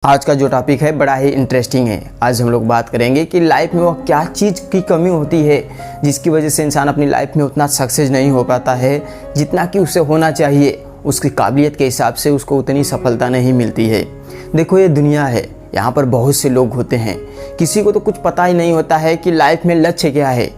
आज का जो टॉपिक है बड़ा ही इंटरेस्टिंग है। आज हम लोग बात करेंगे कि लाइफ में वो क्या चीज़ की कमी होती है जिसकी वजह से इंसान अपनी लाइफ में उतना सक्सेस नहीं हो पाता है जितना कि उसे होना चाहिए। उसकी काबिलियत के हिसाब से उसको उतनी सफलता नहीं मिलती है। देखो, ये दुनिया है, यहाँ पर बहुत से लोग होते हैं, किसी को तो कुछ पता ही नहीं होता है कि लाइफ में लक्ष्य क्या है।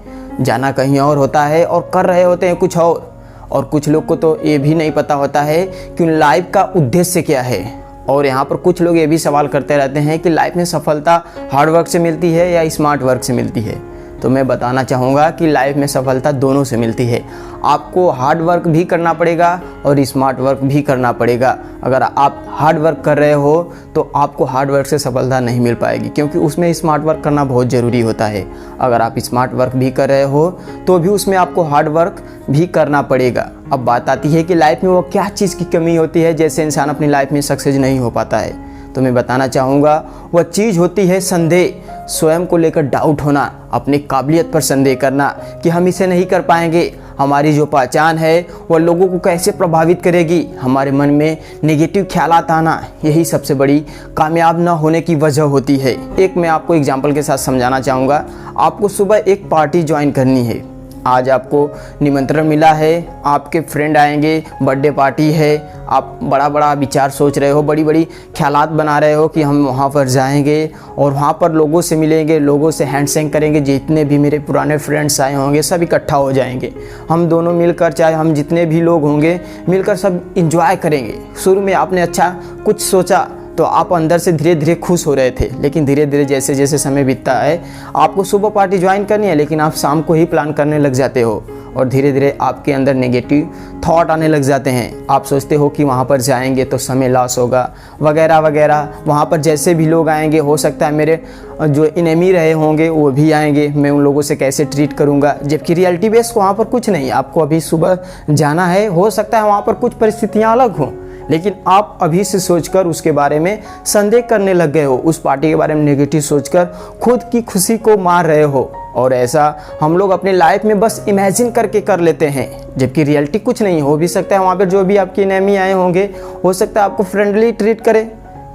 जाना कहीं और होता है और कर रहे होते हैं कुछ और कुछ लोग को तो ये भी नहीं पता होता है कि लाइफ का उद्देश्य क्या है। और यहाँ पर कुछ लोग ये भी सवाल करते रहते हैं कि लाइफ में सफलता हार्ड वर्क से मिलती है या स्मार्ट वर्क से मिलती है। तो मैं बताना चाहूँगा कि लाइफ में सफलता दोनों से मिलती है। आपको हार्ड वर्क भी करना पड़ेगा और स्मार्ट वर्क भी करना पड़ेगा। अगर आप हार्ड वर्क कर रहे हो तो आपको हार्ड वर्क से सफलता नहीं मिल पाएगी, क्योंकि उसमें स्मार्ट वर्क करना बहुत ज़रूरी होता है। अगर आप स्मार्ट वर्क भी कर रहे हो तो भी उसमें आपको हार्ड वर्क भी करना पड़ेगा। अब बात आती है कि लाइफ में वो क्या चीज़ की कमी होती है जैसे इंसान अपनी लाइफ में सक्सेस नहीं हो पाता है। तो मैं बताना चाहूँगा वह चीज़ होती है संदेह। स्वयं को लेकर डाउट होना, अपनी काबिलियत पर संदेह करना कि हम इसे नहीं कर पाएंगे। हमारी जो पहचान है वह लोगों को कैसे प्रभावित करेगी। हमारे मन में नेगेटिव ख्यालात आना, यही सबसे बड़ी कामयाब न होने की वजह होती है। एक मैं आपको एग्जाम्पल के साथ समझाना चाहूँगा। आपको सुबह एक पार्टी ज्वाइन करनी है। आज आपको निमंत्रण मिला है, आपके फ्रेंड आएंगे, बर्थडे पार्टी है। आप बड़ा बड़ा विचार सोच रहे हो, बड़ी बड़ी ख्यालात बना रहे हो कि हम वहाँ पर जाएंगे और वहाँ पर लोगों से मिलेंगे, लोगों से हैंडशेक करेंगे। जितने भी मेरे पुराने फ्रेंड्स आए होंगे सब इकट्ठा हो जाएंगे। हम दोनों मिलकर, चाहे हम जितने भी लोग होंगे मिलकर सब इंजॉय करेंगे। शुरू में आपने अच्छा कुछ सोचा तो आप अंदर से धीरे धीरे खुश हो रहे थे, लेकिन धीरे धीरे जैसे जैसे समय बीतता है, आपको सुबह पार्टी ज्वाइन करनी है लेकिन आप शाम को ही प्लान करने लग जाते हो और धीरे धीरे आपके अंदर नेगेटिव थॉट आने लग जाते हैं। आप सोचते हो कि वहाँ पर जाएंगे तो समय लॉस होगा वगैरह वगैरह। वहाँ पर जैसे भी लोग आएंगे, हो सकता है मेरे जो इनेमी रहे होंगे वो भी आएंगे, मैं उन लोगों से कैसे ट्रीट करूँगा। जबकि रियलिटी बेस वहाँ पर कुछ नहीं, आपको अभी सुबह जाना है, हो सकता है वहाँ पर कुछ परिस्थितियाँ अलग हों, लेकिन आप अभी से सोचकर उसके बारे में संदेह करने लग गए हो। उस पार्टी के बारे में नेगेटिव सोचकर खुद की खुशी को मार रहे हो। और ऐसा हम लोग अपनी लाइफ में बस इमेजिन करके कर लेते हैं, जबकि रियलिटी कुछ नहीं। हो भी सकता है वहाँ पर जो भी आपके एनिमी आए होंगे, हो सकता है आपको फ्रेंडली ट्रीट करे,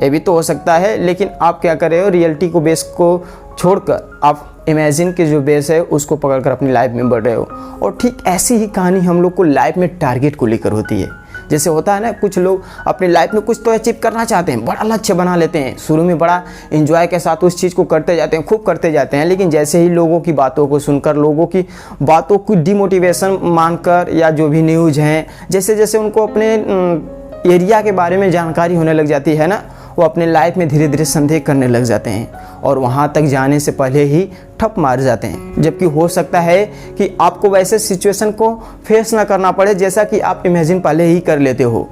ये भी तो हो सकता है। लेकिन आप क्या कर रहे हो, रियलिटी को बेस को छोड़कर आप इमेजिन के जो बेस है उसको पकड़कर अपनी लाइफ में बढ़ रहे हो। और ठीक ऐसी ही कहानी हम लोग को लाइफ में टारगेट को लेकर होती है। जैसे होता है ना, कुछ लोग अपनी लाइफ में कुछ तो अचीव करना चाहते हैं, बड़ा लक्ष्य बना लेते हैं, शुरू में बड़ा एंजॉय के साथ उस चीज़ को करते जाते हैं, खूब करते जाते हैं। लेकिन जैसे ही लोगों की बातों को सुनकर, लोगों की बातों को डिमोटिवेशन मानकर, या जो भी न्यूज़ हैं, जैसे जैसे उनको अपने एरिया के बारे में जानकारी होने लग जाती है ना, वो अपने लाइफ में धीरे धीरे संदेह करने लग जाते हैं और वहाँ तक जाने से पहले ही ठप मार जाते हैं। जबकि हो सकता है कि आपको वैसे सिचुएशन को फेस ना करना पड़े जैसा कि आप इमेजिन पहले ही कर लेते हो,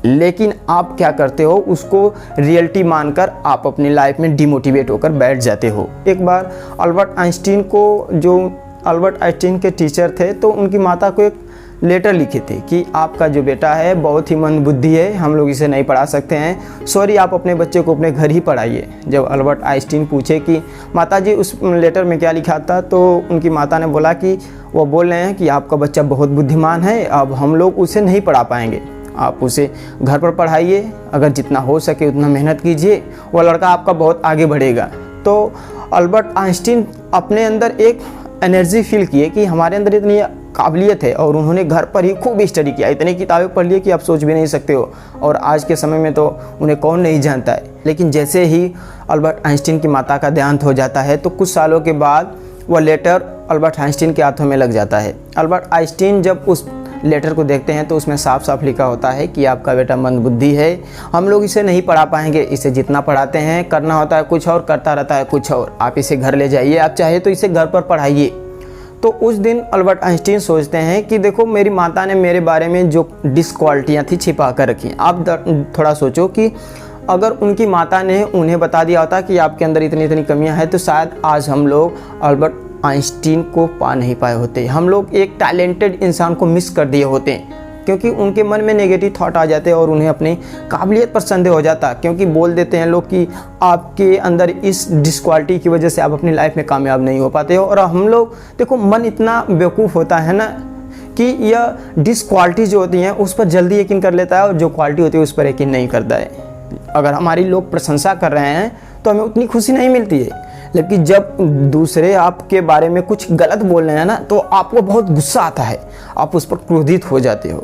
लेकिन आप क्या करते हो, उसको रियलिटी मानकर आप अपनी लाइफ में डिमोटिवेट होकर बैठ जाते हो। एक बार अल्बर्ट आइंस्टीन को, जो अल्बर्ट आइंस्टीन के टीचर थे, तो उनकी माता को एक लेटर लिखे थे कि आपका जो बेटा है बहुत ही मंदबुद्धि है, हम लोग इसे नहीं पढ़ा सकते हैं, सॉरी आप अपने बच्चे को अपने घर ही पढ़ाइए। जब अल्बर्ट आइंस्टीन पूछे कि माता जी उस लेटर में क्या लिखा था, तो उनकी माता ने बोला कि वो बोल रहे हैं कि आपका बच्चा बहुत बुद्धिमान है, अब हम लोग उसे नहीं पढ़ा पाएंगे, आप उसे घर पर पढ़ाइए, अगर जितना हो सके उतना मेहनत कीजिए, वो लड़का आपका बहुत आगे बढ़ेगा। तो अल्बर्ट आइंस्टीन अपने अंदर एक एनर्जी फील किए कि हमारे अंदर इतनी काबिलियत है, और उन्होंने घर पर ही खूब स्टडी किया, इतनी किताबें पढ़ ली कि आप सोच भी नहीं सकते हो। और आज के समय में तो उन्हें कौन नहीं जानता है। लेकिन जैसे ही अल्बर्ट आइंस्टीन की माता का देहांत हो जाता है तो कुछ सालों के बाद वह लेटर अल्बर्ट आइंस्टीन के हाथों में लग जाता है। अल्बर्ट आइंस्टीन जब उस लेटर को देखते हैं तो उसमें साफ साफ लिखा होता है कि आपका बेटा मंदबुद्धि है, हम लोग इसे नहीं पढ़ा पाएंगे, इसे जितना पढ़ाते हैं करना होता है कुछ और, करता रहता है कुछ और, आप इसे घर ले जाइए, आप चाहे तो इसे घर पर पढ़ाइए। तो उस दिन अल्बर्ट आइंस्टीन सोचते हैं कि देखो, मेरी माता ने मेरे बारे में जो डिसक्वालिटियाँ थी छिपा कर रखी। आप थोड़ा सोचो कि अगर उनकी माता ने उन्हें बता दिया होता कि आपके अंदर इतनी इतनी कमियां हैं, तो शायद आज हम लोग अल्बर्ट आइंस्टीन को पा नहीं पाए होते। हम लोग एक टैलेंटेड इंसान को मिस कर दिए होते, क्योंकि उनके मन में नेगेटिव थॉट आ जाते और उन्हें अपनी काबिलियत पर संदेह हो जाता। क्योंकि बोल देते हैं लोग कि आपके अंदर इस डिसक्वालिटी की वजह से आप अपनी लाइफ में कामयाब नहीं हो पाते हो। और हम लोग, देखो, मन इतना बेवकूफ़ होता है ना कि यह डिसक्वालिटी जो होती हैं उस पर जल्दी यकीन कर लेता है और जो क्वालिटी होती है उस पर यकीन नहीं करता है। अगर हमारी लोग प्रशंसा कर रहे हैं तो हमें उतनी खुशी नहीं मिलती है, लेकिन जब दूसरे आपके बारे में कुछ गलत बोल रहे हैं ना तो आपको बहुत गुस्सा आता है, आप उस पर क्रोधित हो जाते हो।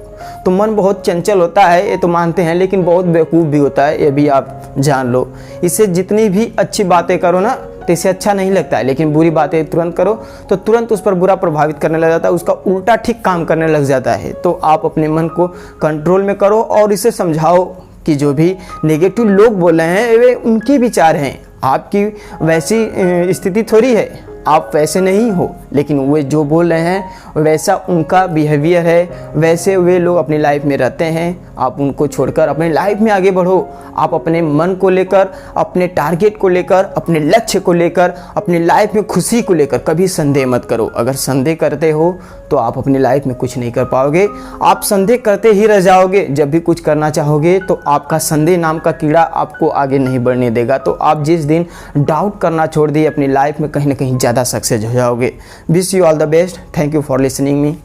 तो मन बहुत चंचल होता है, ये तो मानते हैं, लेकिन बहुत बेवकूफ़ भी होता है, ये भी आप जान लो। इससे जितनी भी अच्छी बातें करो ना तो इसे अच्छा नहीं लगता है, लेकिन बुरी बातें तुरंत करो तो तुरंत उस पर बुरा प्रभावित करने लग जाता है, उसका उल्टा ठीक काम करने लग जाता है। तो आप अपने मन को कंट्रोल में करो और इसे समझाओ कि जो भी नेगेटिव लोग बोल रहे हैं वे उनके विचार हैं, आपकी वैसी स्थिति थोड़ी है, आप वैसे नहीं हो, लेकिन वे जो बोल रहे हैं वैसा उनका बिहेवियर है, वैसे वे लोग अपनी लाइफ में रहते हैं। आप उनको छोड़कर अपने लाइफ में आगे बढ़ो। आप अपने मन को लेकर, अपने टारगेट को लेकर, अपने लक्ष्य को लेकर, अपनी लाइफ में खुशी को लेकर कभी संदेह मत करो। अगर संदेह करते हो तो आप अपनी लाइफ में कुछ नहीं कर पाओगे, आप संदेह करते ही रह जाओगे। जब भी कुछ करना चाहोगे तो आपका संदेह नाम का कीड़ा आपको आगे नहीं बढ़ने देगा। तो आप जिस दिन डाउट करना छोड़ दिए अपनी लाइफ में, कहीं ना कहीं ज़्यादा सक्सेस हो जाओगे। Wish you all the best. Thank you for listening me.